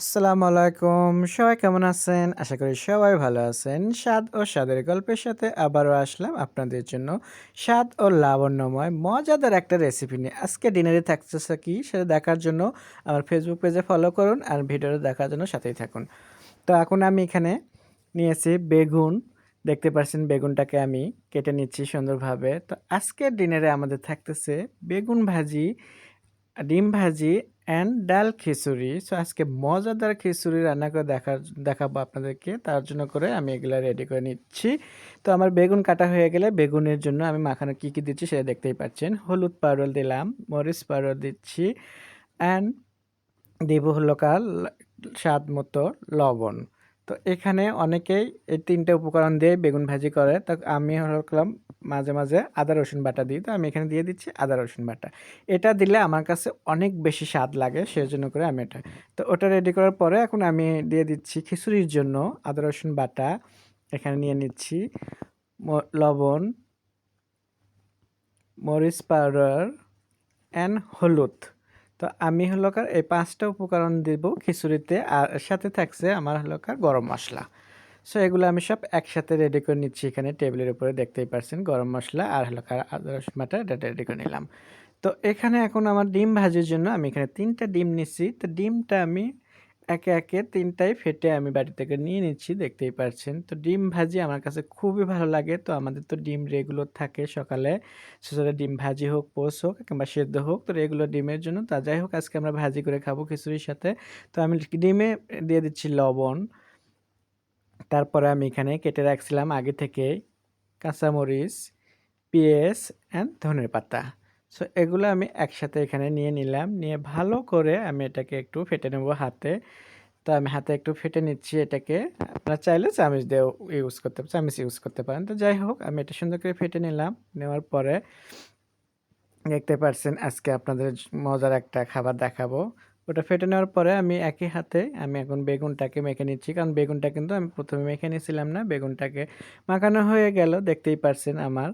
আসসালামু আলাইকুম। সবাই কেমন আছেন? আশা করি সবাই ভালো আছেন। স্বাদ ও স্বাদের গল্পের সাথে আবারও আসলাম আপনাদের জন্য। স্বাদ ও লাবণ্যময় মজাদার একটা রেসিপি নিয়ে। আজকে ডিনারে থাকতেছে কি সেটা দেখার জন্য আমার ফেসবুক পেজে ফলো করুন আর ভিডিওটা দেখার জন্য সাথেই থাকুন। তো এখন আমি এখানে নিয়েছি বেগুন। দেখতে পাচ্ছেন বেগুনটাকে আমি কেটে নিচ্ছি সুন্দরভাবে। তো আজকের ডিনারে আমাদের থাকতেছে বেগুন ভাজি, ডিম ভাজি অ্যান্ড ডাল খিচুড়ি। সো আজকে মজাদার খিচুড়ি রান্না করে দেখাবো আপনাদেরকে। তার জন্য করে আমি এগুলা রেডি করে নিচ্ছি। তো আমার বেগুন কাটা হয়ে গেলে বেগুনের জন্য আমি মাখানো কী দিচ্ছি সেটা দেখতেই পাচ্ছেন। হলুদ পাউডার দিলাম, মরিচ পাউডার দিচ্ছি অ্যান্ড দিব হলো স্বাদ মতো লবণ। তো এখানে অনেকেই এই ৩ টে উপকরণ দিয়ে বেগুন ভাজি করে। তো আমি মাঝে, মাঝে আদা রসুন বাটা দিই। তো আমি এখানে দিয়ে দিচ্ছি আদা রসুন বাটা। এটা দিলে আমার কাছে অনেক বেশি স্বাদ লাগে, সেজন্য করে আমি এটা। তো ওটা রেডি করার পরে এখন আমি দিয়ে দিচ্ছি খিচুড়ির জন্য আদা রসুন বাটা। এখানে নিয়ে নিচ্ছি লবণ, মরিচ পাউডার অ্যান্ড হলুদ। তো আমি এই ৫ টা উপকরণ দিব খিচুড়িতে, আর সাথে থাকছে আমার গরম মসলা। সো এগুলো আমি সব একসাথে রেডি করে নিচ্ছি এখানে টেবিলের উপরে দেখতেই পারছেন গরম মসলা আর আদা রসুন বাটা এটা রেডি করে নিলাম। তো এখানে এখন আমার ডিম ভাজির জন্য আমি এখানে ৩ টা ডিম নিচ্ছি। তো ডিমটা আমি একে, একে ৩ টাই ফেটে আমি বাটি থেকে নিয়ে নিচ্ছি দেখতেই পারছেন। তো ডিম ভাজি আমার কাছে খুবই ভালো লাগে। তো আমাদের তো ডিম রেগুলার থাকে সকালে। সেটা ডিম ভাজি হোক, পোচ হোক কিংবা সেদ্ধ হোক, তো রেগুলার ডিমের জন্য তা যাই হোক আজকে আমরা ভাজি করে খাবো খিচুড়ির সাথে। তো আমি ডিমে দিয়ে দিচ্ছি লবণ। তারপরে আমি এখানে কেটে রাখছিলাম আগে থেকেই কাঁচামরিচ, পেঁয়াজ অ্যান্ড ধনেপাতা। সো এগুলো আমি একসাথে এখানে নিয়ে নিলাম। নিয়ে ভালো করে আমি এটাকে একটু ফেটে নেব হাতে। তো আমি হাতে একটু ফেটে নিচ্ছি এটাকে। আপনারা চাইলে চামিচ ইউজ করতে পারেন। তো যাই হোক আমি এটা সুন্দর করে ফেটে নিলাম। নেওয়ার পরে দেখতে পারছেন আজকে আপনাদের মজার একটা খাবার দেখাবো। ওটা ফেটে নেওয়ার পরে আমি একই হাতে আমি এখন বেগুনটাকে মেখে নিচ্ছি। কারণ বেগুনটা কিন্তু আমি ১ম এ মেখে নিয়েছিলাম না। বেগুনটাকে মাখানো হয়ে গেল দেখতেই পারছেন আমার।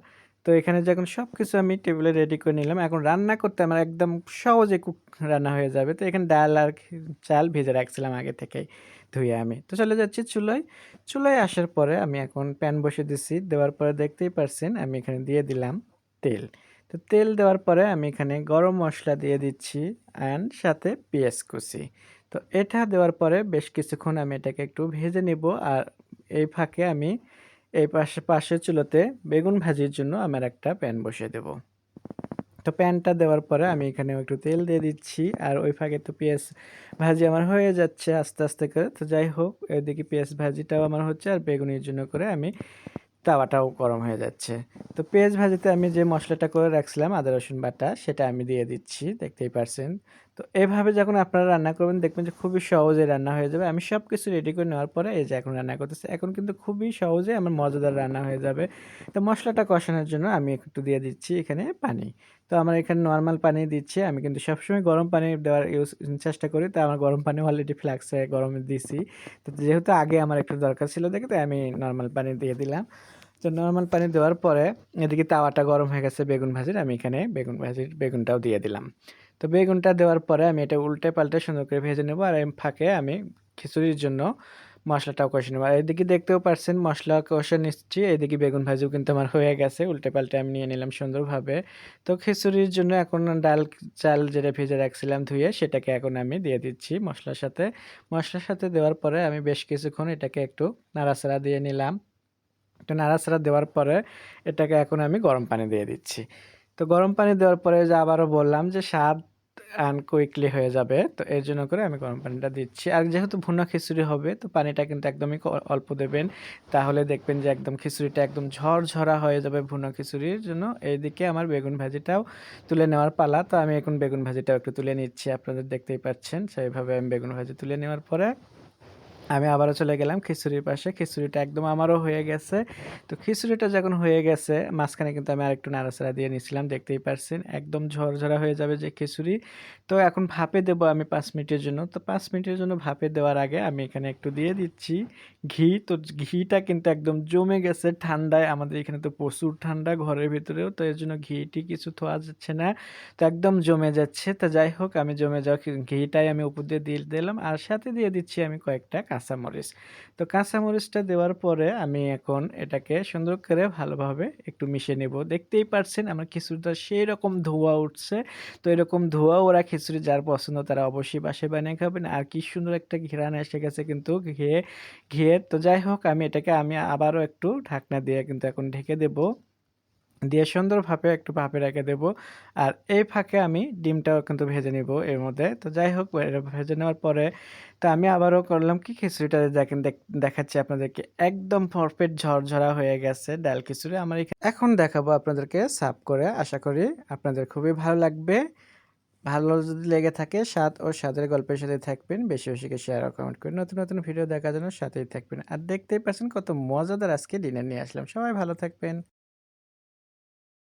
তো এখানে যখন সবকিছু আমি টেবিলে রেডি করে নিলাম, এখন রান্না করতে আমার একদম সহজে রান্না হয়ে যাবে। তো এখানে ডাল আর চাল ভেজে রাখছিলাম আগে থেকেই ধুয়ে আমি। তো চলে যাচ্ছি চুলায়। চুলায় আসার পরে আমি এখন প্যান বসিয়ে দিচ্ছি। দেওয়ার পরে দেখতেই পারছেন আমি এখানে দিয়ে দিলাম তেল। তো তেল দেওয়ার পরে আমি এখানে গরম মসলা দিয়ে দিচ্ছি অ্যান্ড সাথে পেঁয়াজ কুচি। তো এটা দেওয়ার পরে বেশ কিছুক্ষণ আমি এটাকে একটু ভেজে নেব। আর এই ফাঁকে আমি এই পাশের চুলোতে বেগুন ভাজির জন্য আমার একটা প্যান বসিয়ে দেব। তো প্যানটা দেওয়ার পরে আমি এখানেও একটু তেল দিয়ে দিচ্ছি। আর ওই ফাঁকে তো পেঁয়াজ ভাজি আমার হয়ে যাচ্ছে আস্তে, আস্তে করে। তো যাই হোক এদিকে পেঁয়াজ ভাজিটাও আমার হচ্ছে আর বেগুনের জন্য করে আমি তাওয়াটাও গরম হয়ে যাচ্ছে। তো পেঁয়াজ ভাজিতে আমি যে মসলাটা করে রাখছিলাম আদা রসুন বাটা সেটা আমি দিয়ে দিচ্ছি দেখতেই পারছেন। তো এভাবে যখন আপনারা রান্না করবেন দেখবেন যে খুবই সহজে রান্না হয়ে যাবে। আমি সব কিছু রেডি করে নেওয়ার পরে এই যে এখন রান্না করতেছি। এখন কিন্তু খুবই সহজে আমার মজাদার রান্না হয়ে যাবে। তো মসলাটা কষানোর জন্য আমি একটু দিয়ে দিচ্ছি এখানে পানি। তো আমার এখানে নরমাল পানি দিচ্ছি। আমি কিন্তু সবসময় গরম পানি দেওয়ার চেষ্টা করি। তো আমার গরম পানি অলরেডি ফ্লাক্সে গরমে দিছি। তো যেহেতু আগে আমার একটু দরকার ছিল দেখে তাই আমি নরমাল পানি দিয়ে দিলাম। তো নরমাল পানি দেওয়ার পরে এদিকে তাওয়াটা গরম হয়ে গেছে বেগুন ভাজির। আমি এখানে বেগুনটাও দিয়ে দিলাম। তো বেগুনটা দেওয়ার পরে আমি এটা উল্টে পাল্টে সুন্দর করে ভেজে নেব। আর এই ফাঁকে আমি খিচুড়ির জন্য মশলাটাও কষে নেব। আর এদিকে দেখতেও পারছেন মশলা কষে নিচ্ছি। এদিকে বেগুন ভাজিও কিন্তু আমার হয়ে গেছে। উল্টে পাল্টে আমি নিয়ে নিলাম সুন্দরভাবে। তো খিচুড়ির জন্য এখন ডাল চাল যেটা ভেজে রাখছিলাম ধুয়ে সেটাকে এখন আমি দিয়ে দিচ্ছি মশলার সাথে। মশলার সাথে দেওয়ার পরে আমি বেশ কিছুক্ষণ এটাকে একটু নাড়াচাড়া দিয়ে নিলাম। একটু নাড়াচাড়া দেওয়ার পরে এটাকে এখন আমি গরম পানি দিয়ে দিচ্ছি। তো গরম পানি দেওয়ার পরে যে আবারও বললাম যে স্বাদ কুইকলি হয়ে যাবে। তো এর জন্য করে আমি গরম পানিটা দিচ্ছি। আর যেহেতু ভুনা খিচুড়ি হবে তো পানিটা কিন্তু একদমই অল্প দেবেন। তাহলে দেখবেন যে একদম খিচুড়িটা একদম ঝরঝরা হয়ে যাবে ভুনা খিচুড়ির জন্য। এইদিকে আমার বেগুন ভাজিটাও তুলে নেওয়ার পালা। তো আমি এখন বেগুন ভাজিটাও একটু তুলে নিচ্ছি। আপনাদের দেখতেই পাচ্ছেন সেইভাবে আমি বেগুন ভাজি তুলে নেওয়ার পরে আমি আবারও চলে গেলাম খিচুড়ির পাশে। খিচুড়িটা একদম আমারও হয়ে গেছে। তো খিচুড়িটা যখন হয়ে গেছে, মাঝখানে কিন্তু আমি আরেকটু নাড়াচাড়া দিয়ে নিছিলাম। দেখতেই পারছেন একদম ঝরঝরা হয়ে যাবে যে খিচুড়ি। তো এখন ভাপে দেবো আমি ৫ মিনিটের জন্য। তো ৫ মিনিটের জন্য ভাপে দেওয়ার আগে আমি এখানে একটু দিয়ে দিচ্ছি ঘি। তো ঘিটা কিন্তু একদম জমে গেছে ঠান্ডায়। আমাদের এখানে তো প্রচুর ঠান্ডা ঘরের ভিতরেও। তো এর জন্য ঘি-টি কিছু থোয়া যাচ্ছে না। তো একদম জমে যাচ্ছে। তো যাই হোক, আমি জমে যাওয়া ঘিটাই আমি উপর দিয়ে দিলাম, আর সাথে দিয়ে দিচ্ছি আমি কয়েকটা কাঁচামরিচ। তো কাঁচামরিচটা দেওয়ার পরে আমি এখন এটাকে সুন্দর করে ভালোভাবে একটু মিশিয়ে নেব। দেখতেই পারছেন আমার খিচুড়িটা সেই রকম ধোঁয়া উঠছে। তো এরকম ধোঁয়া ওরা খিচুড়ি যার পছন্দ তারা অবশ্যই বাসায় বানিয়ে খাবেন। আর কি সুন্দর একটা ঘ্রাণ এসে গেছে কিন্তু ঘিয়ের। তো যাই হোক, আমি আবারও একটু ঢাকনা দিয়ে কিন্তু এখন ঢেকে দেব। দিয়ে সুন্দরভাবে একটু ভাপে রেখে দেব। আর এই ফাঁকে আমি ডিমটাও কিন্তু ভেজে নিব এর মধ্যে। তো যাই হোক, ভেজে নেওয়ার পরে তো আমি আবারও করলাম কি, খিচুড়িটা দেখেন, দেখাচ্ছি আপনাদেরকে একদম পারফেক্ট ঝরঝরা হয়ে গেছে ডাল খিচুড়ি আমার এখানে। এখন দেখাবো আপনাদেরকে সার্ভ করে। আশা করি আপনাদের খুবই ভালো লাগবে। ভালো যদি লেগে থাকে, স্বাদ ও স্বাদের গল্পের সাথে থাকবেন। বেশি বেশি করে শেয়ার ও কমেন্ট করে নতুন নতুন ভিডিও দেখার জন্য সাথেই থাকবেন। আর দেখতেই পাচ্ছেন কত মজাদার আজকে ডিনার নিয়ে আসলাম। সবাই ভালো থাকবেন।